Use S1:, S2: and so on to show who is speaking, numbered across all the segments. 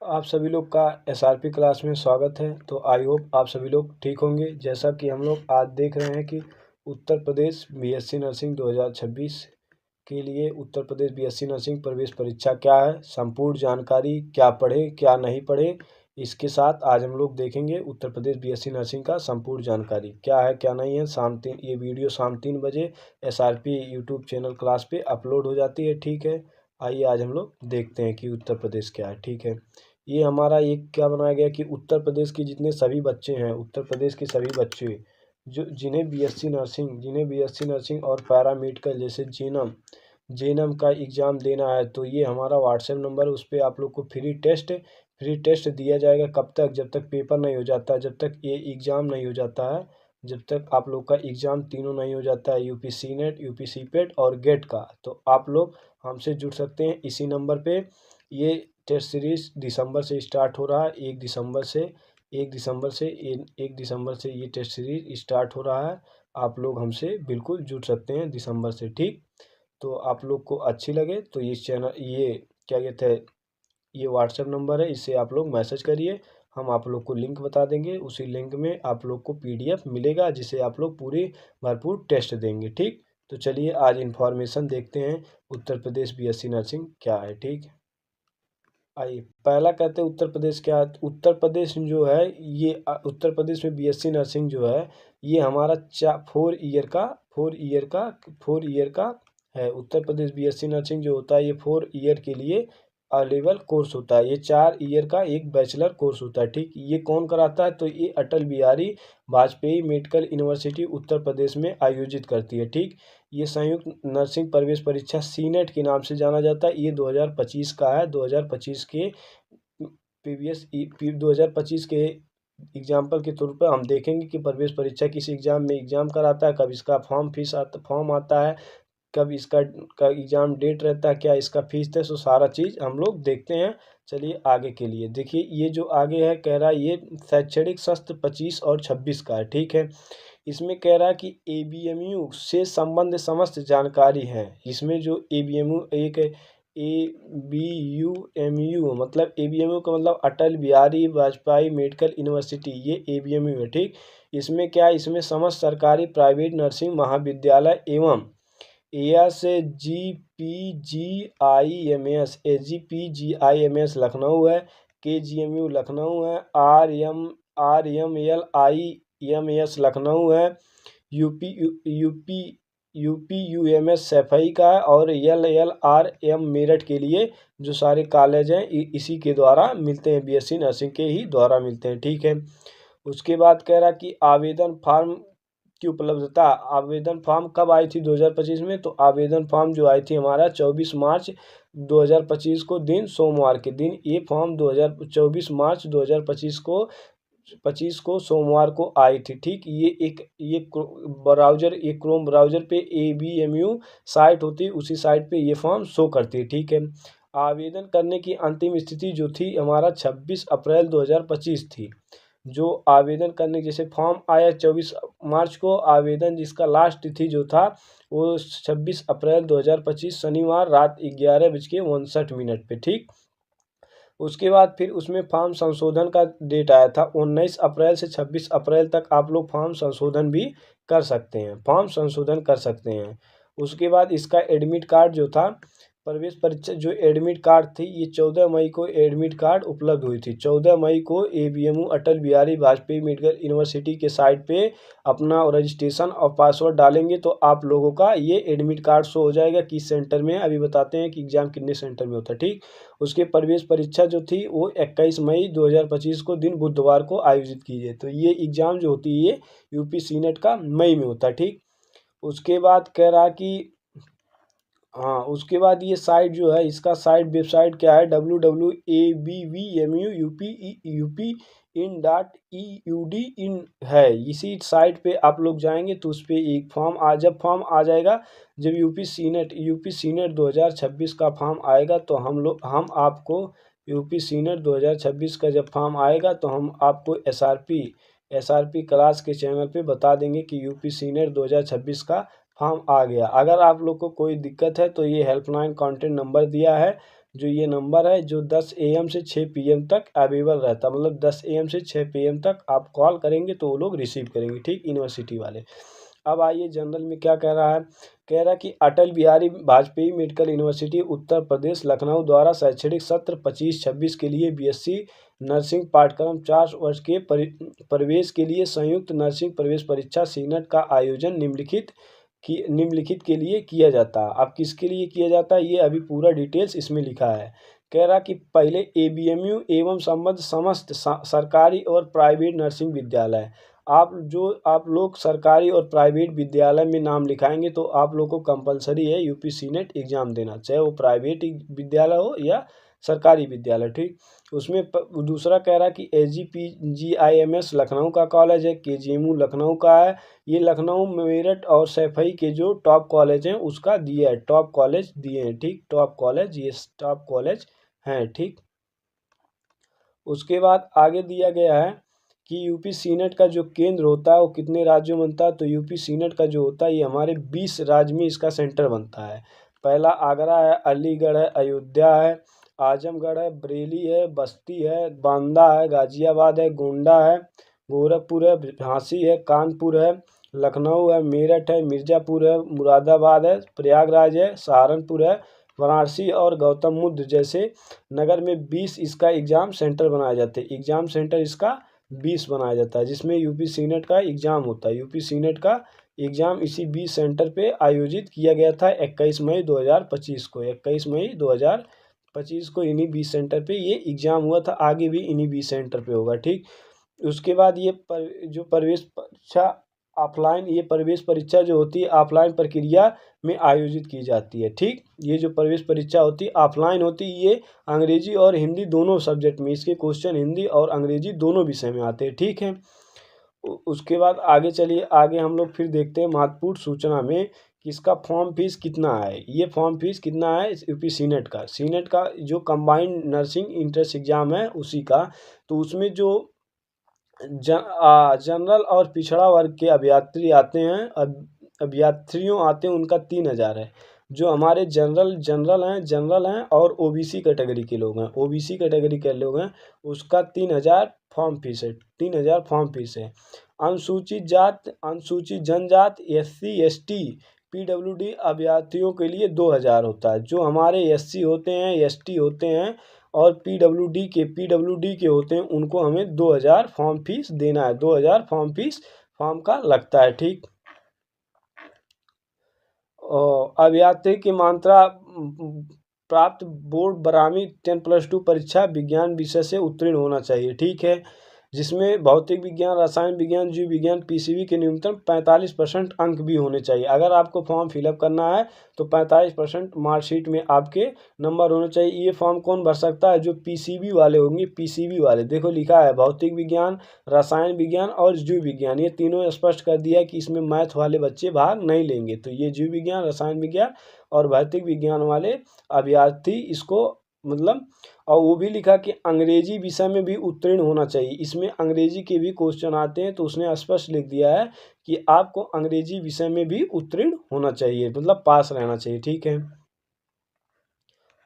S1: आप सभी लोग का एसआरपी क्लास में स्वागत है। तो आई होप आप सभी लोग ठीक होंगे। जैसा कि हम लोग आज देख रहे हैं कि उत्तर प्रदेश बीएससी नर्सिंग 2026 के लिए उत्तर प्रदेश बीएससी नर्सिंग प्रवेश परीक्षा क्या है, संपूर्ण जानकारी, क्या पढ़े क्या नहीं पढ़े, इसके साथ आज हम लोग देखेंगे उत्तर प्रदेश बीएससी नर्सिंग का संपूर्ण जानकारी क्या है क्या नहीं है। ये वीडियो शाम 3 बजे एसआरपी यूट्यूब चैनल क्लास पे अपलोड हो जाती है। ठीक है, आइए आज हम लोग देखते हैं कि उत्तर प्रदेश क्या है। ठीक है, ये हमारा एक क्या बनाया गया कि उत्तर प्रदेश के जितने सभी बच्चे हैं, उत्तर प्रदेश के सभी बच्चे जिन्हें बीएससी नर्सिंग और पैरामेडिकल जैसे जेनम का एग्ज़ाम देना है, तो ये हमारा व्हाट्सएप नंबर है। उस पर आप लोग को फ्री टेस्ट दिया जाएगा। कब तक? जब तक पेपर नहीं हो जाता, जब तक ये एग्ज़ाम नहीं हो जाता है, जब तक आप लोग का एग्ज़ाम तीनों नहीं हो जाता है, यूपी सीनेट, यूपी सीपेट और गेट का। तो आप लोग हमसे जुड़ सकते हैं इसी नंबर पे। ये टेस्ट सीरीज दिसंबर से स्टार्ट हो रहा है। 1 दिसंबर से ये टेस्ट सीरीज स्टार्ट हो रहा है। आप लोग हमसे बिल्कुल जुड़ सकते हैं दिसंबर से। ठीक, तो आप लोग को अच्छी लगे तो इस चैनल ये क्या कहते हैं, ये व्हाट्सएप नंबर है, इससे आप लोग मैसेज करिए। हम आप लोग को लिंक बता देंगे। उसी लिंक में आप लोग को पीडीएफ मिलेगा, जिसे आप लोग पूरी भरपूर टेस्ट देंगे। ठीक, तो चलिए आज इन्फॉर्मेशन देखते हैं उत्तर प्रदेश बीएससी नर्सिंग क्या है। ठीक, आइए पहला कहते हैं उत्तर प्रदेश क्या है। उत्तर प्रदेश जो है ये उत्तर प्रदेश में बीएससी नर्सिंग जो है ये हमारा 4 ईयर का है। उत्तर प्रदेश बीएससी नर्सिंग जो होता है ये 4 ईयर के लिए अलेवल कोर्स होता है। ये 4 ईयर का एक बैचलर कोर्स होता है। ठीक, ये कौन कराता है? तो ये अटल बिहारी वाजपेयी मेडिकल यूनिवर्सिटी उत्तर प्रदेश में आयोजित करती है। ठीक, ये संयुक्त नर्सिंग प्रवेश परीक्षा सीनेट के नाम से जाना जाता है। ये 2025 का है। 2025 के प्रीवियस 2025 के एग्जाम्पल के तौर पर हम देखेंगे कि प्रवेश परीक्षा किस एग्ज़ाम में एग्ज़ाम कराता है, कब इसका फॉर्म आता है, कब इसका एग्ज़ाम डेट रहता है, क्या इसका फीस है। सो सारा चीज़ हम लोग देखते हैं। चलिए आगे के लिए देखिए, ये जो आगे है कह रहा है ये शैक्षणिक सत्र 25 और 26 का है। ठीक है, इसमें कह रहा है कि एबीएमयू से संबंध समस्त जानकारी है। इसमें जो एबीएमयू एक एबीयूएमयू मतलब एबीएमयू का मतलब अटल बिहारी वाजपेयी मेडिकल यूनिवर्सिटी, ये एबीएमयू है। ठीक, इसमें क्या है, इसमें समस्त सरकारी प्राइवेट नर्सिंग महाविद्यालय एवं एस लखनऊ है, केजीएमयू लखनऊ है, आरएमएलआईएमएस लखनऊ है, यूपीयूएमएस सैफई का है, और एलएलआरएम मेरठ के लिए जो सारे कॉलेज हैं इसी के द्वारा मिलते हैं, बीएससी नर्सिंग के ही द्वारा मिलते हैं। ठीक है, उसके बाद कह रहा कि आवेदन फार्म की उपलब्धता। आवेदन फॉर्म कब आई थी 2025 में? तो आवेदन फॉर्म जो आई थी हमारा 24 मार्च 2025 को दिन सोमवार के दिन ये फॉर्म 24 मार्च 2025 को सोमवार को आई थी। ठीक, ये क्रोम ब्राउज़र पे एबीएमयू साइट होती है, उसी साइट पे ये फॉर्म शो करती है। ठीक है, आवेदन करने की अंतिम स्थिति जो थी हमारा 26 अप्रैल 2025 थी। जो आवेदन करने जैसे फॉर्म आया 24 मार्च को, आवेदन जिसका लास्ट तिथि जो था वो 26 अप्रैल 2025 शनिवार रात 11:59 पे। ठीक, उसके बाद फिर उसमें फॉर्म संशोधन का डेट आया था 19 अप्रैल से 26 अप्रैल तक आप लोग फॉर्म संशोधन भी कर सकते हैं। उसके बाद इसका एडमिट कार्ड जो था, प्रवेश परीक्षा जो एडमिट कार्ड थी, ये 14 मई को एडमिट कार्ड उपलब्ध हुई थी। 14 मई को एबीएमयू अटल बिहारी वाजपेयी मेडिकल यूनिवर्सिटी के साइट पे अपना रजिस्ट्रेशन और पासवर्ड डालेंगे तो आप लोगों का ये एडमिट कार्ड शो हो जाएगा किस सेंटर में। अभी बताते हैं कि एग्ज़ाम कितने सेंटर में होता है। ठीक, उसके प्रवेश परीक्षा जो थी वो 21 मई 2025 को दिन बुधवार को आयोजित की गई। तो ये एग्ज़ाम जो होती है ये यूपी सीनेट का मई में होता है। ठीक, उसके बाद कह रहा कि हाँ, उसके बाद ये साइट जो है, इसका वेबसाइट क्या है, www.abvmu.up.in.edu इन है। इसी साइट पे आप लोग जाएंगे तो उस पर एक जब फॉर्म आ जाएगा, जब यूपी सीनेट 2026 का फॉर्म आएगा तो हम आपको यूपी सीनेट 2026 का जब फॉर्म आएगा तो हम आपको एसआरपी क्लास के चैनल पे बता देंगे कि यूपी सीनेट 2026 का फॉर्म आ गया। अगर आप लोग को कोई दिक्कत है तो ये हेल्पलाइन कॉन्टैक्ट नंबर दिया है, जो ये नंबर है जो 10 AM से 6 PM तक अवेलेबल रहता है, मतलब 10 AM से 6 PM तक आप कॉल करेंगे तो वो लोग रिसीव करेंगे, ठीक, यूनिवर्सिटी वाले। अब आइए जनरल में क्या कह रहा है, कह रहा है कि अटल बिहारी वाजपेयी मेडिकल यूनिवर्सिटी उत्तर प्रदेश लखनऊ द्वारा शैक्षणिक सत्र 25-26 के लिए BSc नर्सिंग पाठ्यक्रम 4 वर्ष के प्रवेश के लिए संयुक्त नर्सिंग प्रवेश परीक्षा सीनेट का आयोजन निम्नलिखित के लिए किया जाता है। अब किसके लिए किया जाता है ये अभी पूरा डिटेल्स इसमें लिखा है। कह रहा कि पहले ABMU एवं संबद्ध समस्त सरकारी और प्राइवेट नर्सिंग विद्यालय, आप लोग सरकारी और प्राइवेट विद्यालय में नाम लिखाएंगे तो आप लोग को कंपलसरी है यूपी सीनेट एग्जाम देना, चाहे वो प्राइवेट विद्यालय हो या सरकारी विद्यालय, ठीक। उसमें दूसरा कह रहा है कि AGPGIMS लखनऊ का कॉलेज है, KGMU लखनऊ का है, ये लखनऊ मेरठ और सैफई के जो टॉप कॉलेज हैं उसका दिया है, टॉप कॉलेज दिए हैं, ठीक, टॉप कॉलेज, ये टॉप कॉलेज हैं, ठीक। उसके बाद आगे दिया गया है कि यूपी सीनेट का जो केंद्र होता है वो कितने राज्यों में बनता है, तो यूपी सीनेट का जो होता है ये हमारे 20 राज्य में इसका सेंटर बनता है। पहला आगरा है, अलीगढ़ है, अयोध्या है, आजमगढ़ है, बरेली है, बस्ती है, बांदा है, गाजियाबाद है, गोंडा है, गोरखपुर है, झांसी है, कानपुर है, लखनऊ है, मेरठ है, मिर्ज़ापुर है, मुरादाबाद है, प्रयागराज है, सहारनपुर है, वाराणसी और गौतम बुद्ध जैसे नगर में 20 इसका एग्ज़ाम सेंटर बनाए जाते हैं। एग्ज़ाम सेंटर इसका 20 बनाया जाता है जिसमें यूपी सीनेट का एग्ज़ाम होता है। यूपी सीनेट का एग्ज़ाम इसी 20 सेंटर पे आयोजित किया गया था 21 मई 2025 को। 21 मई 2025 को इन्हीं 20 सेंटर पे ये एग्ज़ाम हुआ था, आगे भी इन्हीं 20 सेंटर पे होगा, ठीक। उसके बाद ये जो प्रवेश परीक्षा ऑफलाइन, ये प्रवेश परीक्षा जो होती है ऑफलाइन प्रक्रिया में आयोजित की जाती है, ठीक। ये जो प्रवेश परीक्षा होती है ऑफलाइन होती है, ये अंग्रेजी और हिंदी दोनों सब्जेक्ट में, इसके क्वेश्चन हिंदी और अंग्रेजी दोनों विषय में आते हैं, ठीक है। उसके बाद आगे चलिए, आगे हम लोग फिर देखते हैं महत्वपूर्ण सूचना में कि इसका फॉर्म फीस कितना है। ये फॉर्म फीस कितना है यूपी सीनेट का जो कंबाइंड नर्सिंग इंट्रेंस एग्ज़ाम है उसी का, तो उसमें जो जनरल और पिछड़ा वर्ग के अभ्यर्थी आते हैं, अभ्यर्थियों आते हैं, उनका 3000 है। जो हमारे जनरल हैं और ओबीसी कैटेगरी के लोग हैं, ओबीसी कैटेगरी के लोग हैं, उसका 3000 फॉर्म फीस है, 3000 फॉर्म फीस है। अनुसूचित जनजाति SC ST PWD अभ्यर्थियों के लिए 2000 होता है। जो हमारे SC होते हैं, ST होते हैं और PWD के होते हैं, उनको हमें 2000 फॉर्म फीस देना है, 2000 फॉर्म फीस फॉर्म का लगता है, ठीक। अभ्यर्थी की मात्रा प्राप्त बोर्ड बरामी 10+2 परीक्षा विज्ञान विषय से उत्तीर्ण होना चाहिए, ठीक है, जिसमें भौतिक विज्ञान, रसायन विज्ञान, जीव विज्ञान, PCB के न्यूनतम 45% अंक भी होने चाहिए। अगर आपको फॉर्म फिलअप करना है तो 45% मार्कशीट में आपके नंबर होने चाहिए। ये फॉर्म कौन भर सकता है, जो PCB वाले होंगे, PCB वाले, देखो लिखा है भौतिक विज्ञान, रसायन विज्ञान और जीव विज्ञान, ये तीनों स्पष्ट कर दिया है कि इसमें मैथ वाले बच्चे भाग नहीं लेंगे। तो ये जीव विज्ञान, रसायन विज्ञान और भौतिक विज्ञान वाले अभ्यर्थी इसको मतलब, और वो भी लिखा कि अंग्रेजी विषय में भी उत्तीर्ण होना चाहिए। इसमें अंग्रेजी के भी क्वेश्चन आते हैं, तो उसने स्पष्ट लिख दिया है कि आपको अंग्रेजी विषय में भी उत्तीर्ण होना चाहिए, मतलब पास रहना चाहिए, ठीक है।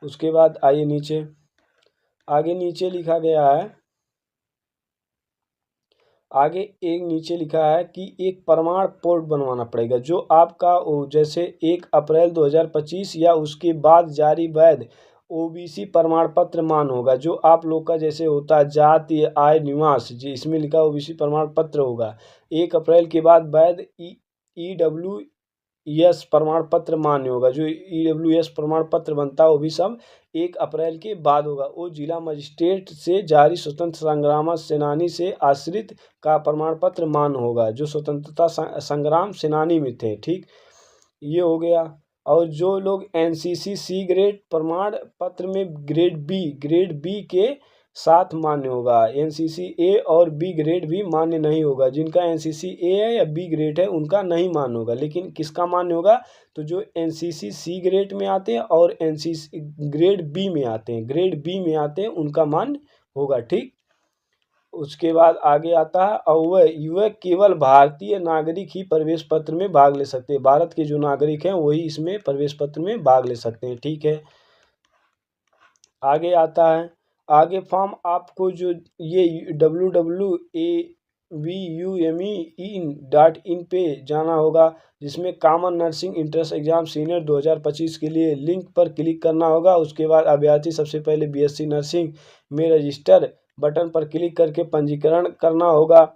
S1: उसके बाद आइए आगे नीचे लिखा गया है, आगे एक नीचे लिखा है कि एक प्रमाण पत्र बनवाना पड़ेगा जो आपका जैसे 1 अप्रैल 2025 या उसके बाद जारी वैध ओबीसी प्रमाण पत्र मान होगा। जो आप लोग का जैसे होता है जाति, आय, निवास, जी इसमें लिखा ओबीसी प्रमाण पत्र होगा। 1 अप्रैल के बाद वैध EWS प्रमाण पत्र मान्य होगा। जो EWS प्रमाण पत्र बनता है वो भी सब 1 अप्रैल के बाद होगा। वो जिला मजिस्ट्रेट से जारी स्वतंत्र संग्राम सेनानी से आश्रित का प्रमाण पत्र मान्य होगा, जो स्वतंत्रता संग्राम सेनानी में थे, ठीक, ये हो गया। और जो लोग NCC C ग्रेड प्रमाण पत्र में ग्रेड बी के साथ मान्य होगा। NCC A और B ग्रेड भी मान्य नहीं होगा। जिनका NCC A है या B ग्रेड है उनका नहीं मान्य होगा, लेकिन किसका मान्य होगा, तो जो NCC C ग्रेड में आते हैं और NCC ग्रेड B में आते हैं, उनका मान्य होगा, ठीक। उसके बाद आगे आता है, और वह केवल भारतीय नागरिक ही प्रवेश पत्र में भाग ले सकते हैं। भारत के जो नागरिक हैं वही इसमें प्रवेश पत्र में भाग ले सकते हैं, ठीक है। आगे आता है, आगे फॉर्म आपको जो ये www.avume.in पे जाना होगा, जिसमें common nursing entrance exam senior 2025 के लिए लिंक पर क्लिक करना होगा। उसके बाद अभ्यर्थी सबसे पहले बीएससी नर्सिंग में रजिस्टर बटन पर क्लिक करके पंजीकरण करना होगा।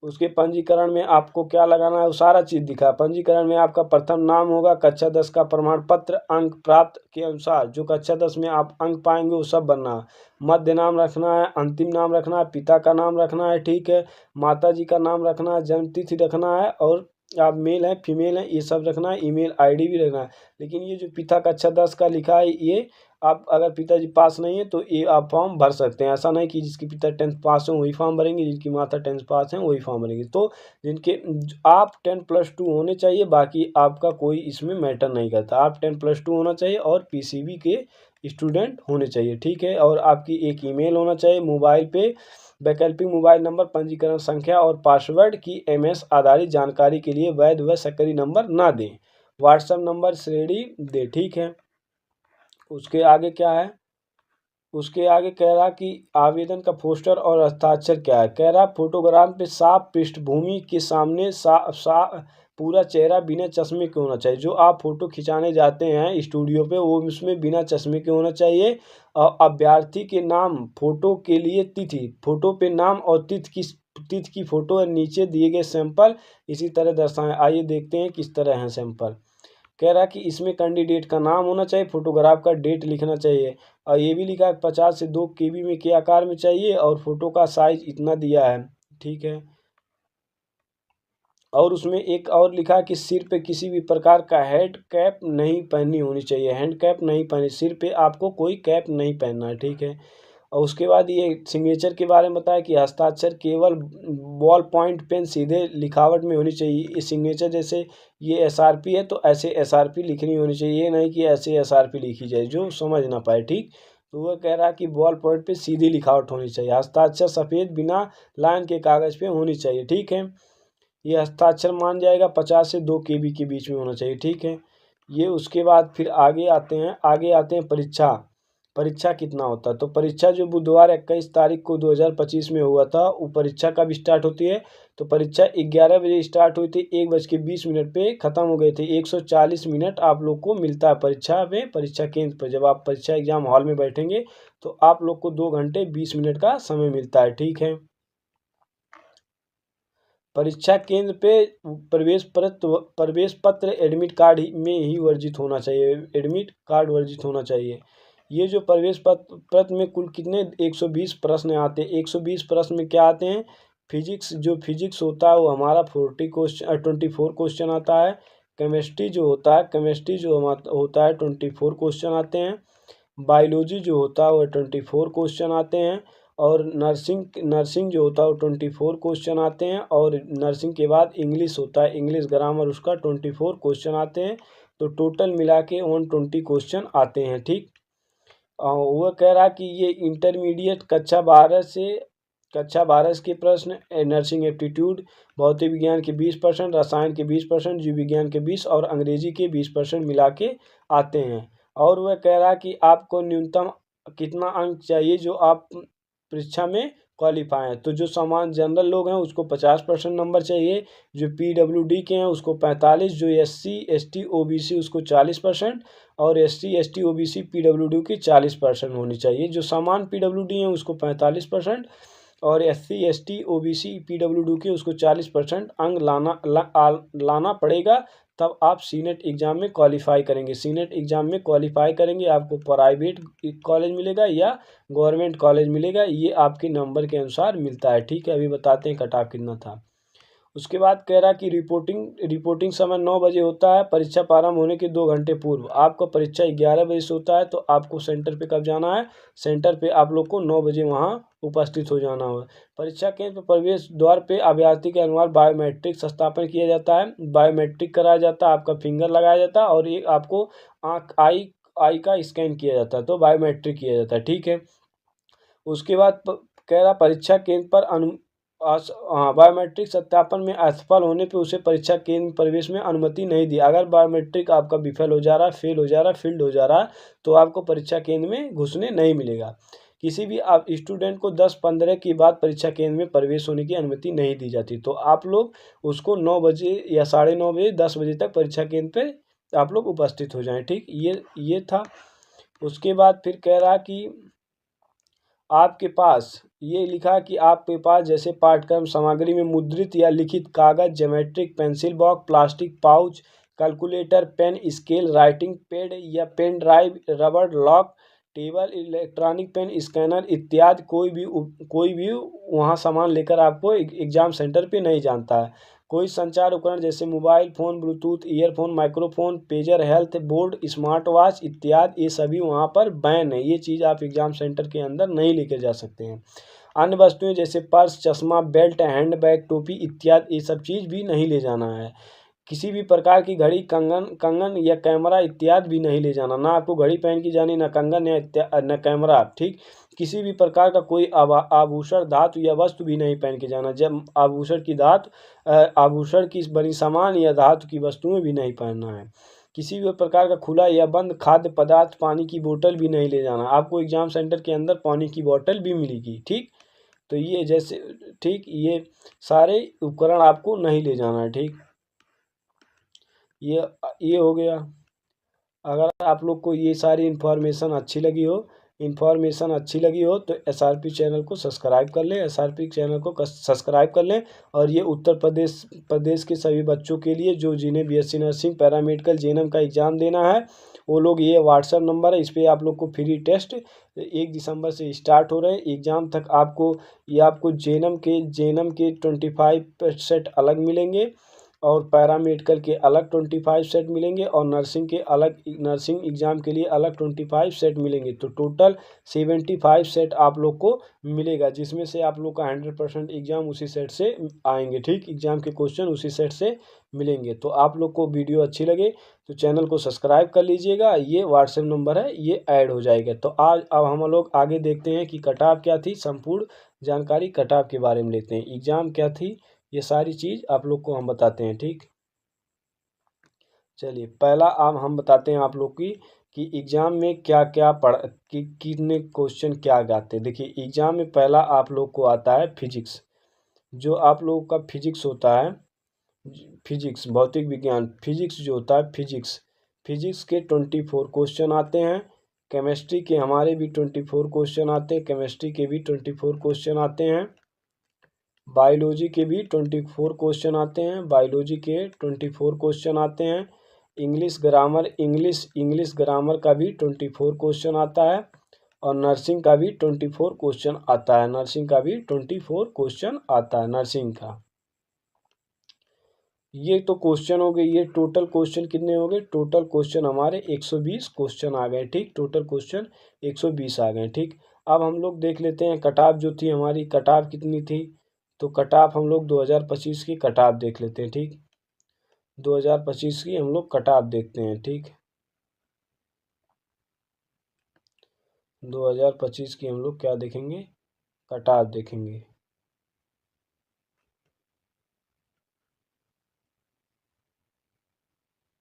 S1: उसके पंजीकरण में आपको क्या लगाना है, वो सारा चीज़ दिखा है। पंजीकरण में आपका प्रथम नाम होगा, कक्षा 10 का प्रमाण पत्र, अंक प्राप्त के अनुसार जो कक्षा 10 में आप अंक पाएंगे वो सब बनना है। मध्य नाम रखना है, अंतिम नाम रखना है, पिता का नाम रखना है, ठीक है, माता जी का नाम रखना है, जन्म तिथि रखना है, और आप मेल हैं फीमेल हैं ये सब रखना है, ईमेल आईडी भी रखना है। लेकिन ये जो पिता कक्षा 10 का लिखा है, ये आप अगर पिताजी पास नहीं है तो ये आप फॉर्म भर सकते हैं। ऐसा नहीं कि जिसकी पिता 10th पास हो वही फॉर्म भरेंगे, जिनकी माता 10th पास है वही फॉर्म भरेंगे। तो जिनके आप 10+2 होने चाहिए, बाकी आपका कोई इसमें मैटर नहीं करता। आप 10+2 होना चाहिए और पीसीबी के स्टूडेंट होने चाहिए, ठीक है। और आपकी एक ईमेल होना चाहिए, मोबाइल पे वैकल्पिक मोबाइल नंबर, पंजीकरण संख्या और पासवर्ड की एमएस आधारित जानकारी के लिए वैध व सक्रिय नंबर ना दें। व्हाट्सएप नंबर श्रेणी दे, ठीक है। उसके आगे क्या है, उसके आगे कह रहा कि आवेदन का पोस्टर और हस्ताक्षर क्या है। कह रहा फोटोग्राफ पे साफ पृष्ठभूमि के सामने पूरा चेहरा बिना चश्मे के होना चाहिए। जो आप फोटो खिंचाने जाते हैं स्टूडियो पे वो उसमें बिना चश्मे के होना चाहिए। और अभ्यर्थी के नाम, फोटो के लिए तिथि, फोटो पे नाम और तिथि की फोटो है, नीचे दिए गए सैंपल इसी तरह दर्शाएं। आइए देखते हैं किस तरह हैं सैंपल। कह रहा कि इसमें कैंडिडेट का नाम होना चाहिए, फोटोग्राफ का डेट लिखना चाहिए, और ये भी लिखा है 50 से 2 KB में के आकार में चाहिए, और फोटो का साइज इतना दिया है, ठीक है। और उसमें एक और लिखा है कि सिर पे किसी भी प्रकार का हेड कैप नहीं पहननी होनी चाहिए, हैंड कैप नहीं पहनी, सिर पे आपको कोई कैप नहीं पहनना है, ठीक है। और उसके बाद ये सिग्नेचर के बारे में बताया कि हस्ताक्षर केवल बॉल पॉइंट पेन सीधे लिखावट में होनी चाहिए। ये सिग्नेचर जैसे ये एसआरपी है तो ऐसे एसआरपी लिखनी होनी चाहिए, ये नहीं कि ऐसे एसआरपी लिखी जाए जो समझ ना पाए, ठीक। तो वह कह रहा कि बॉल पॉइंट पे सीधी लिखावट होनी चाहिए, हस्ताक्षर सफ़ेद बिना लाइन के कागज़ पे होनी चाहिए, ठीक है। ये हस्ताक्षर मान जाएगा 50 से 2 KB के बीच में होना चाहिए, ठीक है। ये उसके बाद फिर आगे आते हैं परीक्षा। परीक्षा कितना होता है, तो परीक्षा जो बुधवार 21 तारीख को 2025 में हुआ था वो परीक्षा कब स्टार्ट होती है, तो परीक्षा 11 बजे स्टार्ट हुई थी, 1:20 पे ख़त्म हो गई थी। 140 मिनट आप लोग को मिलता है परीक्षा में, परीक्षा केंद्र पर जब आप परीक्षा एग्जाम हॉल में बैठेंगे तो आप लोग को 2 घंटे 20 मिनट का समय मिलता है, ठीक है। परीक्षा केंद्र पे प्रवेश पत्र एडमिट कार्ड में ही वर्जित होना चाहिए, एडमिट कार्ड वर्जित होना चाहिए। ये जो प्रवेश पत्र में कुल कितने 120 प्रश्न आते हैं। 120 प्रश्न में क्या आते हैं, फिजिक्स होता है वो हमारा 24 क्वेश्चन आता है। केमिस्ट्री जो होता है होता है 24 क्वेश्चन आते हैं। बायोलॉजी जो होता है वो 24 क्वेश्चन आते हैं। और नर्सिंग जो होता है वो 24 क्वेश्चन आते हैं। और नर्सिंग के बाद इंग्लिश होता है, इंग्लिश ग्रामर उसका 24 क्वेश्चन आते हैं। तो टोटल मिला के 120 क्वेश्चन आते हैं, ठीक। वह कह रहा कि ये इंटरमीडिएट कक्षा 12 के प्रश्न, नर्सिंग एप्टीट्यूड, भौतिक विज्ञान के 20%, रसायन के 20%, जीव विज्ञान के 20 और अंग्रेजी के 20% मिला के आते हैं। और वह कह रहा कि आपको न्यूनतम कितना अंक चाहिए जो आप परीक्षा में क्वालिफाई हैं। तो जो सामान्य जनरल लोग हैं उसको 50% नंबर चाहिए, जो PWD के हैं उसको 45, जो SC ST OBC उसको 40%, और SC ST OBC PWD की 40% होनी चाहिए। जो सामान्य PWD हैं उसको 45%, और SC ST OBC PWD के उसको 40% अंक लाना पड़ेगा, तब आप सीनेट एग्ज़ाम में क्वालिफाई करेंगे। सीनेट एग्ज़ाम में क्वालिफाई करेंगे आपको प्राइवेट कॉलेज मिलेगा या गवर्नमेंट कॉलेज मिलेगा, ये आपके नंबर के अनुसार मिलता है, ठीक है। अभी बताते हैं कट ऑफ कितना था। उसके बाद कह रहा कि रिपोर्टिंग समय 9 बजे होता है, परीक्षा प्रारंभ होने के 2 घंटे पूर्व। आपका परीक्षा 11 बजे से होता है, तो आपको सेंटर पे कब जाना है, सेंटर पे आप लोग को 9 बजे वहाँ उपस्थित हो जाना होगा। परीक्षा केंद्र प्रवेश द्वार पे अभ्यर्थी के अनुसार बायोमेट्रिक सत्यापन किया जाता है, बायोमेट्रिक कराया जाता है, आपका फिंगर लगाया जाता है, और एक आपको आई का स्कैन किया जाता है, तो बायोमेट्रिक किया जाता है, ठीक है। उसके बाद कह रहा परीक्षा केंद्र पर हाँ, बायोमेट्रिक सत्यापन में असफल होने पर उसे परीक्षा केंद्र में प्रवेश में अनुमति नहीं दी। अगर बायोमेट्रिक आपका विफल हो जा रहा है, फेल हो जा रहा है, फील्ड हो जा रहा है, तो आपको परीक्षा केंद्र में घुसने नहीं मिलेगा। किसी भी आप स्टूडेंट को 10-15 के बाद परीक्षा केंद्र में प्रवेश होने की अनुमति नहीं दी जाती। तो आप लोग उसको 9 बजे या 9:30 बजे 10 बजे तक परीक्षा केंद्र पे आप लोग उपस्थित हो जाएं। ठीक, ये था। उसके बाद फिर कह रहा कि आपके पास ये लिखा कि आपके पास जैसे पाठ्यक्रम सामग्री में मुद्रित या लिखित कागज, geometric pencil box, plastic pouch, calculator, pen, scale, writing pad या pen drive, rubber lock, table, electronic pen, scanner इत्यादि कोई भी वहाँ सामान लेकर आपको एग्जाम सेंटर पे नहीं जानता है। कोई संचार उपकरण जैसे mobile phone, Bluetooth, earphone, microphone, pager, health board, smart watch इत्यादि ये सभी वहाँ पर बैन है। ये चीज़ आप एग्ज़ाम सेंटर के अंदर नहीं लेके जा सकते हैं। अन्य वस्तुएं जैसे पर्स, चश्मा, बेल्ट, हैंड बैग, टोपी इत्यादि ये सब चीज़ भी नहीं ले जाना है। किसी भी प्रकार की घड़ी, कंगन या कैमरा इत्यादि भी नहीं ले जाना। ना आपको घड़ी पहन के जानी, ना कंगन या न कैमरा। ठीक, किसी भी प्रकार का कोई आभूषण, धातु या वस्तु भी नहीं पहन के जाना। जब आभूषण की बनी सामान या धातु की वस्तुएं भी नहीं पहनना है। किसी भी प्रकार का खुला या बंद खाद्य पदार्थ, पानी की बोतल भी नहीं ले जाना। आपको एग्जाम सेंटर के अंदर पानी की बोतल भी मिलेगी। ठीक, तो ये जैसे ठीक ये सारे उपकरण आपको नहीं ले जाना है। ठीक, ये हो गया। अगर आप लोग को ये सारी इन्फॉर्मेशन अच्छी लगी हो तो एसआरपी चैनल को सब्सक्राइब कर लें। एसआरपी चैनल को सब्सक्राइब कर लें। और ये उत्तर प्रदेश के सभी बच्चों के लिए जिन्हें बीएससी नर्सिंग, पैरामेडिकल, जेएनएम का एग्ज़ाम देना है, वो लोग, ये व्हाट्सएप नंबर है, इस पर आप लोग को फ्री टेस्ट 1 दिसंबर से स्टार्ट हो रहे हैं। एग्ज़ाम तक आपको जेएनएम के 25% अलग मिलेंगे और पैरामेडिकल के अलग 25 सेट मिलेंगे और नर्सिंग एग्ज़ाम के लिए अलग 25 सेट मिलेंगे। तो टोटल 75 सेट आप लोग को मिलेगा, जिसमें से आप लोग का 100% एग्ज़ाम उसी सेट से आएंगे। ठीक, एग्ज़ाम के क्वेश्चन उसी सेट से मिलेंगे। तो आप लोग को वीडियो अच्छी लगे तो चैनल को सब्सक्राइब कर लीजिएगा। ये व्हाट्सएप नंबर है, ये ऐड हो जाएगा। तो अब हम लोग आगे देखते हैं कि कटऑफ क्या थी। संपूर्ण जानकारी कटऑफ के बारे में लेते हैं। एग्ज़ाम क्या थी, ये सारी चीज़ आप लोग को हम बताते हैं। ठीक, चलिए पहला अब हम बताते हैं आप लोग कि एग्ज़ाम में क्या क्या कितने क्वेश्चन क्या आते हैं। देखिए, एग्ज़ाम में पहला आप लोग को आता है फिजिक्स। जो आप लोगों का फिजिक्स होता है, फिजिक्स भौतिक विज्ञान, फिजिक्स जो होता है, फिजिक्स के 24 क्वेश्चन आते हैं। केमिस्ट्री के हमारे भी 24 क्वेश्चन आते हैं। केमिस्ट्री के भी 24 क्वेश्चन आते हैं। बायोलॉजी के भी 24 क्वेश्चन आते हैं। बायोलॉजी के 24 क्वेश्चन आते हैं। इंग्लिश ग्रामर का भी 24 क्वेश्चन आता है। और नर्सिंग का भी 24 क्वेश्चन आता है। नर्सिंग का भी 24 क्वेश्चन आता है नर्सिंग का। ये तो क्वेश्चन हो गए। ये टोटल क्वेश्चन कितने हो गए? टोटल क्वेश्चन हमारे 120 क्वेश्चन आ गए। ठीक, टोटल क्वेश्चन 120 आ गए। ठीक, अब हम लोग देख लेते हैं कटऑफ जो थी हमारी, कटऑफ कितनी थी। तो कटऑफ हम लोग 2025 की कटऑफ देख लेते हैं। ठीक, 2025 की हम लोग कटऑफ देखते हैं। ठीक, 2025 की हम लोग क्या देखेंगे? कटऑफ देखेंगे।